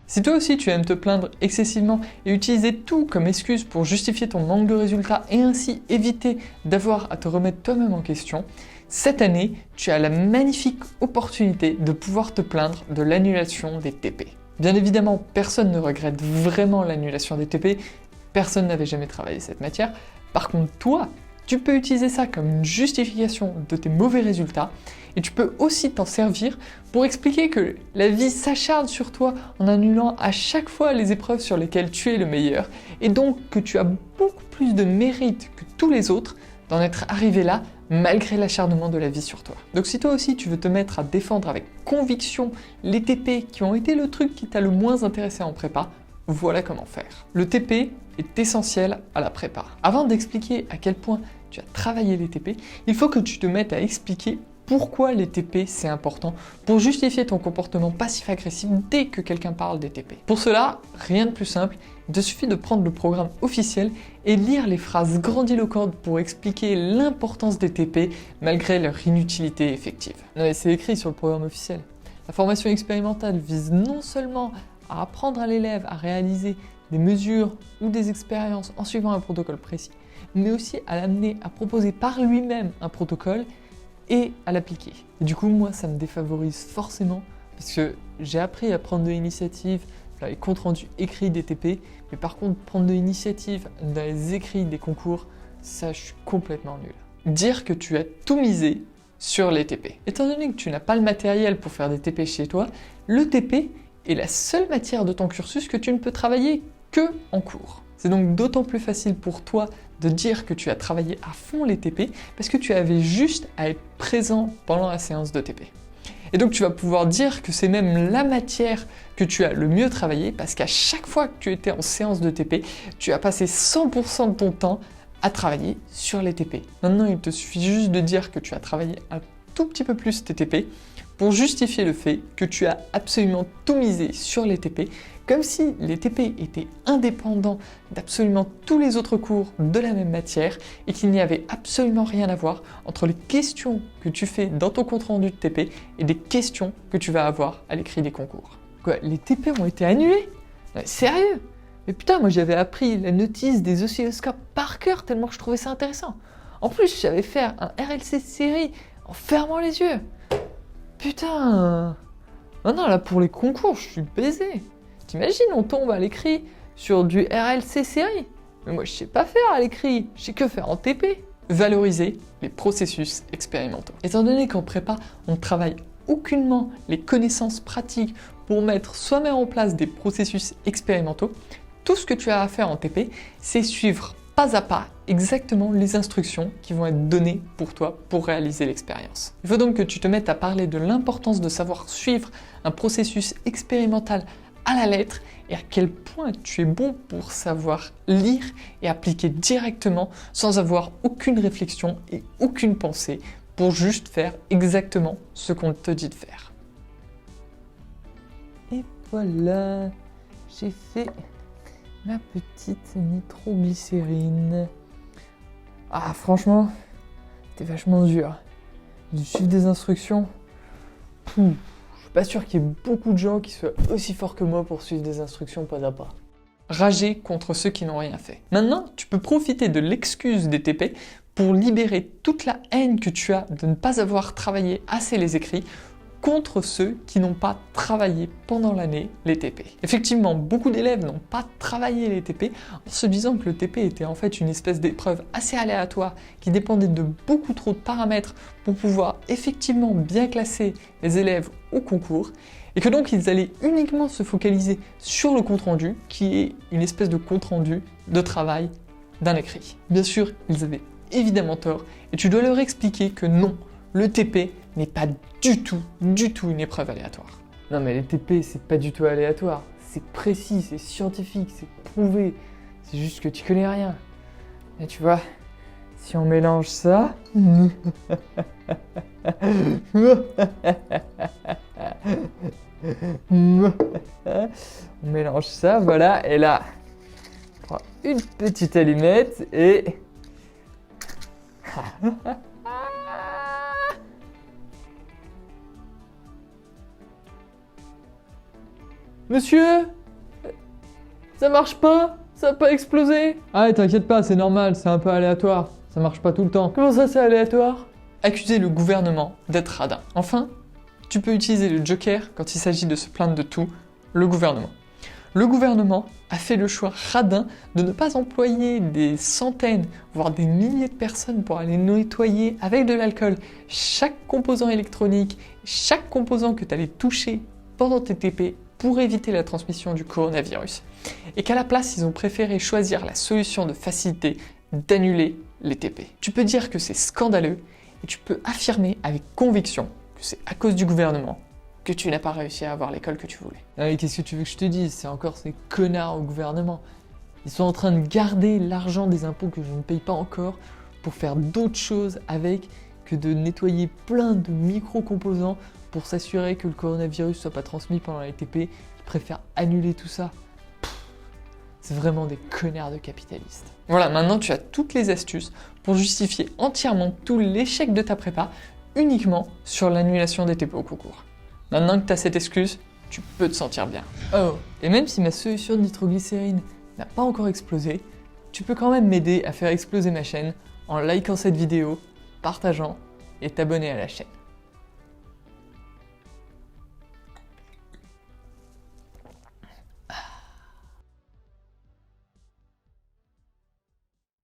Si toi aussi tu aimes te plaindre excessivement et utiliser tout comme excuse pour justifier ton manque de résultats et ainsi éviter d'avoir à te remettre toi-même en question, cette année, tu as la magnifique opportunité de pouvoir te plaindre de l'annulation des TP. Bien évidemment, personne ne regrette vraiment l'annulation des TP, personne n'avait jamais travaillé cette matière. Par contre, toi, tu peux utiliser ça comme une justification de tes mauvais résultats et tu peux aussi t'en servir pour expliquer que la vie s'acharne sur toi en annulant à chaque fois les épreuves sur lesquelles tu es le meilleur et donc que tu as beaucoup plus de mérite que tous les autres d'en être arrivé là malgré l'acharnement de la vie sur toi. Donc si toi aussi tu veux te mettre à défendre avec conviction les TP qui ont été le truc qui t'a le moins intéressé en prépa, voilà comment faire. Le TP est essentiel à la prépa. Avant d'expliquer à quel point tu as travaillé les TP, il faut que tu te mettes à expliquer pourquoi les TP c'est important pour justifier ton comportement passif-agressif dès que quelqu'un parle des TP. Pour cela, rien de plus simple, il te suffit de prendre le programme officiel et lire les phrases grandiloquentes pour expliquer l'importance des TP malgré leur inutilité effective. C'est écrit sur le programme officiel. La formation expérimentale vise non seulement à apprendre à l'élève à réaliser des mesures ou des expériences en suivant un protocole précis, mais aussi à l'amener à proposer par lui-même un protocole et à l'appliquer. Et du coup, moi, ça me défavorise forcément parce que j'ai appris à prendre de l'initiative dans les comptes rendus écrits des TP, mais par contre, prendre de l'initiative dans les écrits des concours, ça, je suis complètement nul. Dire que tu as tout misé sur les TP. Étant donné que tu n'as pas le matériel pour faire des TP chez toi, le TP est la seule matière de ton cursus que tu ne peux travailler que en cours. C'est donc d'autant plus facile pour toi de dire que tu as travaillé à fond les TP parce que tu avais juste à être présent pendant la séance de TP. Et donc tu vas pouvoir dire que c'est même la matière que tu as le mieux travaillé parce qu'à chaque fois que tu étais en séance de TP, tu as passé 100% de ton temps à travailler sur les TP. Maintenant, il te suffit juste de dire que tu as travaillé un tout petit peu plus tes TP pour justifier le fait que tu as absolument tout misé sur les TP, comme si les TP étaient indépendants d'absolument tous les autres cours de la même matière et qu'il n'y avait absolument rien à voir entre les questions que tu fais dans ton compte rendu de TP et des questions que tu vas avoir à l'écrit des concours. Quoi, les TP ont été annulés? Sérieux? Mais putain, moi j'avais appris la notice des oscilloscopes par cœur tellement que je trouvais ça intéressant. En plus, j'avais fait un RLC série en fermant les yeux. Putain! Maintenant, là, pour les concours, je suis baisé. T'imagines, on tombe à l'écrit sur du RLC série. Mais moi, je sais pas faire à l'écrit, je sais que faire en TP. Valoriser les processus expérimentaux. Étant donné qu'en prépa, on ne travaille aucunement les connaissances pratiques pour mettre soi-même en place des processus expérimentaux, tout ce que tu as à faire en TP, c'est suivre pas à pas exactement les instructions qui vont être données pour toi pour réaliser l'expérience. Il faut donc que tu te mettes à parler de l'importance de savoir suivre un processus expérimental à la lettre et à quel point tu es bon pour savoir lire et appliquer directement sans avoir aucune réflexion et aucune pensée pour juste faire exactement ce qu'on te dit de faire. Et voilà, j'ai fait ma petite nitroglycérine. Ah, franchement, c'était vachement dur. De suivre des instructions. Je suis pas sûr qu'il y ait beaucoup de gens qui soient aussi forts que moi pour suivre des instructions pas à pas. Rager contre ceux qui n'ont rien fait. Maintenant, tu peux profiter de l'excuse des TP pour libérer toute la haine que tu as de ne pas avoir travaillé assez les écrits contre ceux qui n'ont pas travaillé pendant l'année les TP. Effectivement, beaucoup d'élèves n'ont pas travaillé les TP en se disant que le TP était en fait une espèce d'épreuve assez aléatoire qui dépendait de beaucoup trop de paramètres pour pouvoir effectivement bien classer les élèves au concours et que donc ils allaient uniquement se focaliser sur le compte-rendu qui est une espèce de compte-rendu de travail d'un écrit. Bien sûr, ils avaient évidemment tort et tu dois leur expliquer que non, le TP n'est pas du tout une épreuve aléatoire. Non mais les TP, c'est pas du tout aléatoire. C'est précis, c'est scientifique, c'est prouvé. C'est juste que tu connais rien. Et tu vois, si on mélange ça... on mélange ça, voilà, et là, on prend une petite allumette et... Monsieur, ça marche pas? Ça a pas explosé? Ah, t'inquiète pas, c'est normal, c'est un peu aléatoire. Ça marche pas tout le temps. Comment ça, c'est aléatoire? Accuser le gouvernement d'être radin. Enfin, tu peux utiliser le joker quand il s'agit de se plaindre de tout, le gouvernement. Le gouvernement a fait le choix radin de ne pas employer des centaines, voire des milliers de personnes pour aller nettoyer avec de l'alcool chaque composant électronique, chaque composant que tu allais toucher pendant tes TP pour éviter la transmission du coronavirus. Et qu'à la place, ils ont préféré choisir la solution de facilité d'annuler les TP. Tu peux dire que c'est scandaleux et tu peux affirmer avec conviction que c'est à cause du gouvernement que tu n'as pas réussi à avoir l'école que tu voulais. Ah oui, qu'est-ce que tu veux que je te dise? C'est encore ces connards au gouvernement. Ils sont en train de garder l'argent des impôts que je ne paye pas encore pour faire d'autres choses avec que de nettoyer plein de micro-composants pour s'assurer que le coronavirus soit pas transmis pendant les TP. Ils préfèrent annuler tout ça. C'est vraiment des connards de capitalistes. Voilà, maintenant tu as toutes les astuces pour justifier entièrement tout l'échec de ta prépa uniquement sur l'annulation des TP au concours. Maintenant que tu as cette excuse, tu peux te sentir bien. Oh, et même si ma solution de nitroglycérine n'a pas encore explosé, tu peux quand même m'aider à faire exploser ma chaîne en likant cette vidéo, partageant et t'abonner à la chaîne.